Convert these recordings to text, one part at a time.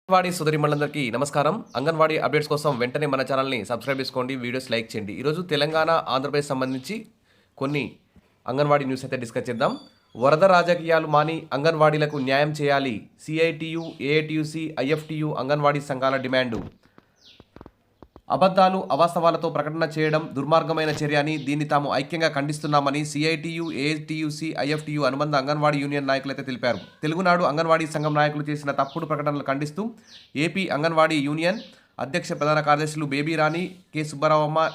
అంగన్వాడీ సోదరిమణులందరికీ నమస్కారం. అంగన్వాడీ అప్డేట్స్ కోసం వెంటనే మన ఛానల్ని సబ్స్క్రైబ్ చేసుకోండి, వీడియోస్ లైక్ చేయండి. ఈరోజు తెలంగాణ, ఆంధ్రప్రదేశ్ సంబంధించి కొన్ని అంగన్వాడీ న్యూస్ అయితే డిస్కస్ చేద్దాం. వరద రాజకీయాలు మాని అంగన్వాడీలకు న్యాయం చేయాలి. సిఐటియు, ఏఐటియుసి, ఐఎఫ్టియు అంగన్వాడీ సంఘాల డిమాండు. అబద్ధాలు, అవాస్తవాలతో ప్రకటన చేయడం దుర్మార్గమైన చర్య అని, దీన్ని తాము ఐక్యంగా ఖండిస్తున్నామని సిఐటియు, ఏఐటియుసి, ఐఎఫ్టియు అనుబంధ అంగన్వాడీ యూనియన్ నాయకులైతే తెలిపారు. తెలుగునాడు అంగన్వాడీ సంఘం నాయకులు చేసిన తప్పుడు ప్రకటనలు ఖండిస్తూ ఏపీ అంగన్వాడీ యూనియన్ అధ్యక్ష ప్రధాన కార్యదర్శులు baby Rani, K Subbaravamma,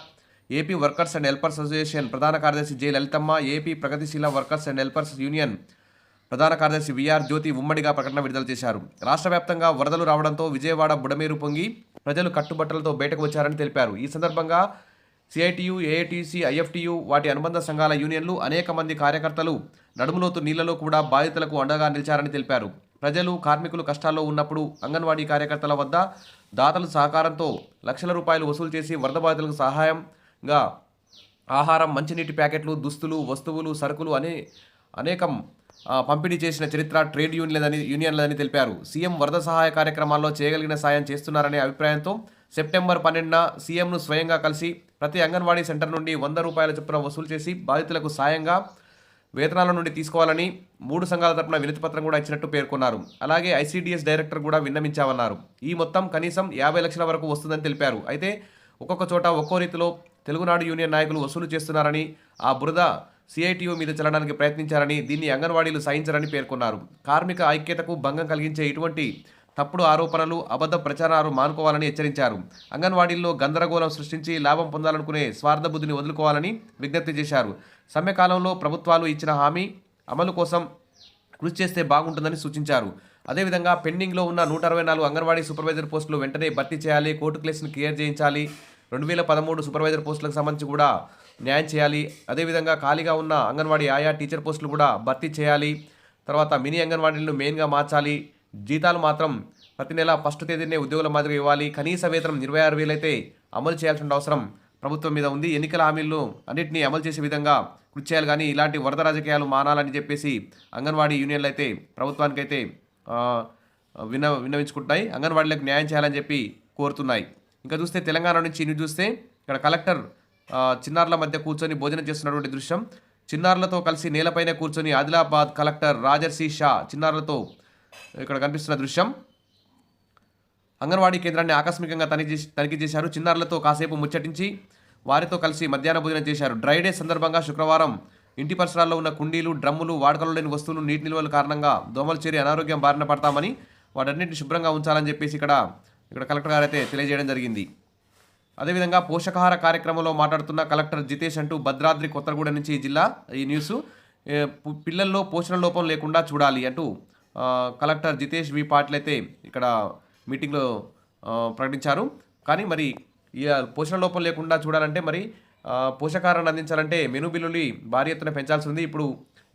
AP workers and helpers association ప్రధాన కార్యదర్శి జె లలితమ్మ, ఏపీ ప్రగతిశీల వర్కర్స్ అండ్ హెల్పర్స్ యూనియన్ ప్రధాన కార్యదర్శి విఆర్ జ్యోతి ఉమ్మడిగా ప్రకటన విడుదల చేశారు. రాష్ట్ర వ్యాప్తంగా వరదలు రావడంతో విజయవాడ బుడమేరు పొంగి ప్రజలు కట్టుబట్టలతో బయటకు వచ్చారని తెలిపారు. ఈ సందర్భంగా సిఐటియు, ఏఐటిసి, ఐఎఫ్టియు వాటి అనుబంధ సంఘాల యూనియన్లు అనేక మంది కార్యకర్తలు నడుములోతు నీళ్లలో కూడా బాధితులకు అండగా నిలిచారని తెలిపారు. ప్రజలు, కార్మికులు కష్టాల్లో ఉన్నప్పుడు అంగన్వాడీ కార్యకర్తల వద్ద దాతల సహకారంతో లక్షల రూపాయలు వసూలు చేసి వరద బాధితులకు సహాయంగా ఆహారం, మంచినీటి ప్యాకెట్లు, దుస్తులు, వస్తువులు, సరుకులు అనేకం పంపిణీ చేసిన చరిత్ర ట్రేడ్ యూనియన్లని తెలిపారు. సీఎం వరద సహాయ కార్యక్రమాల్లో చేయగలిగిన సాయం చేస్తున్నారనే అభిప్రాయంతో సెప్టెంబర్ 12న సీఎంను స్వయంగా కలిసి ప్రతి అంగన్వాడీ సెంటర్ నుండి 100 రూపాయల చొప్పున వసూలు చేసి బాధితులకు సాయంగా వేతనాల నుండి తీసుకోవాలని 3 సంఘాల తరపున వినతిపత్రం కూడా ఇచ్చినట్టు పేర్కొన్నారు. అలాగే ఐసీడీఎస్ డైరెక్టర్ కూడా విన్నవించామన్నారు. ఈ మొత్తం కనీసం 50 లక్షల వరకు వస్తుందని తెలిపారు. అయితే ఒక్కొక్క చోట ఒక్కో రీతిలో తెలుగునాడు యూనియన్ నాయకులు వసూలు చేస్తున్నారని, ఆ బురద సిఐటియు మీద చల్లడానికి ప్రయత్నించారని, దీన్ని అంగన్వాడీలు సహించరని పేర్కొన్నారు. కార్మిక ఐక్యతకు భంగం కలిగించే ఇటువంటి తప్పుడు ఆరోపణలు, అబద్ధ ప్రచారాలు మానుకోవాలని హెచ్చరించారు. అంగన్వాడీల్లో గందరగోళం సృష్టించి లాభం పొందాలనుకునే స్వార్థ బుద్ధిని వదులుకోవాలని విజ్ఞప్తి చేశారు. సమ్మె కాలంలో ప్రభుత్వాలు ఇచ్చిన హామీ అమలు కోసం కృషి చేస్తే బాగుంటుందని సూచించారు. అదేవిధంగా పెండింగ్లో ఉన్న 164 అంగన్వాడీ సూపర్వైజర్ పోస్టులు వెంటనే భర్తీ చేయాలి, కోర్టు కేసును క్లియర్ చేయించాలి, 2013 సూపర్వైజర్ పోస్టులకు సంబంధించి కూడా న్యాయం చేయాలి. అదేవిధంగా ఖాళీగా ఉన్న అంగన్వాడీ ఆయా టీచర్ పోస్టులు కూడా భర్తీ చేయాలి. తర్వాత మినీ అంగన్వాడీలను మెయిన్గా మార్చాలి. జీతాలు మాత్రం ప్రతి నెల ఫస్ట్ తేదీనే ఉద్యోగుల మాదిరిగా ఇవ్వాలి. కనీస వేతనం 26,000 అయితే అమలు చేయాల్సిన అవసరం ప్రభుత్వం మీద ఉంది. ఎన్నికల హామీలను అన్నింటినీ అమలు చేసే విధంగా కృషి చేయాలి. కానీ ఇలాంటి వరద రాజకీయాలు మానాలని చెప్పేసి అంగన్వాడీ యూనియన్లు అయితే ప్రభుత్వానికైతే విన్నవించుకుంటున్నాయి. అంగన్వాడీలకు న్యాయం చేయాలని చెప్పి కోరుతున్నాయి. ఇంకా చూస్తే తెలంగాణ నుంచి న్యూస్ చూస్తే ఇక్కడ కలెక్టర్ చిన్నారుల మధ్య కూర్చొని భోజనం చేస్తున్నటువంటి దృశ్యం. చిన్నారులతో కలిసి నేలపైన కూర్చొని ఆదిలాబాద్ కలెక్టర్ రాజర్షి షా చిన్నారులతో ఇక్కడ కనిపిస్తున్న దృశ్యం. అంగన్వాడీ కేంద్రాన్ని ఆకస్మికంగా తనిఖీ చేశారు. చిన్నారులతో కాసేపు ముచ్చటించి వారితో కలిసి మధ్యాహ్న భోజనం చేశారు. డ్రై డే సందర్భంగా శుక్రవారం ఇంటి పరిసరాల్లో ఉన్న కుండీలు, డ్రమ్ములు, వాడుకలో లేని వస్తువులు, నీటి నిల్వల కారణంగా దోమలు చేరి అనారోగ్యం బారిన పడతామని, వాటన్నింటిని శుభ్రంగా ఉంచాలని చెప్పేసి ఇక్కడ కలెక్టర్ గారు అయితే తెలియజేయడం జరిగింది. అదేవిధంగా పోషకాహార కార్యక్రమంలో మాట్లాడుతున్న కలెక్టర్ జితేష్ అంటూ భద్రాద్రి కొత్తగూడెం నుంచి జిల్లా ఈ న్యూస్. పిల్లల్లో పోషణ లోపం లేకుండా చూడాలి అంటూ కలెక్టర్ జితేష్ వి పాటిల్ అయితే ఇక్కడ మీటింగ్లో ప్రకటించారు. కానీ మరి ఈ పోషణ లోపం లేకుండా చూడాలంటే మరి పోషకాహారాన్ని అందించాలంటే మెనూ బిల్లులు భారీ ఎత్తున పెంచాల్సి ఉంది. ఇప్పుడు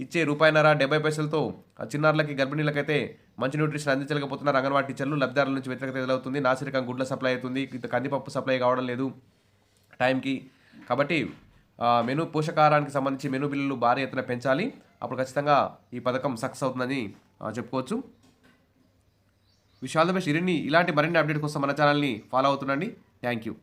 ఇచ్చే ₹1.70 చిన్నారులకి, గర్భిణీలకైతే మంచి న్యూట్రిషన్ అందించలేకపోతున్నారు అంగన్వాడీ టీచర్లు. లబ్ధిదారుల నుంచి వ్యతిరేకత ఎదురవుతుంది. నాసిరకం గుడ్ల సప్లై అవుతుంది, కందిపప్పు సప్లై కావడం లేదు టైంకి. కాబట్టి పోషకాహారానికి సంబంధించి మెనూ బిల్లులు భారీ ఎత్తున పెంచాలి. అప్పుడు ఖచ్చితంగా ఈ పథకం సక్సెస్ అవుతుందని చెప్పుకోవచ్చు. Wish all the best. ఇలాంటి మరిన్ని అప్డేట్ కోసం మన ఛానల్ని ఫాలో అవుతుండండి. Thank you.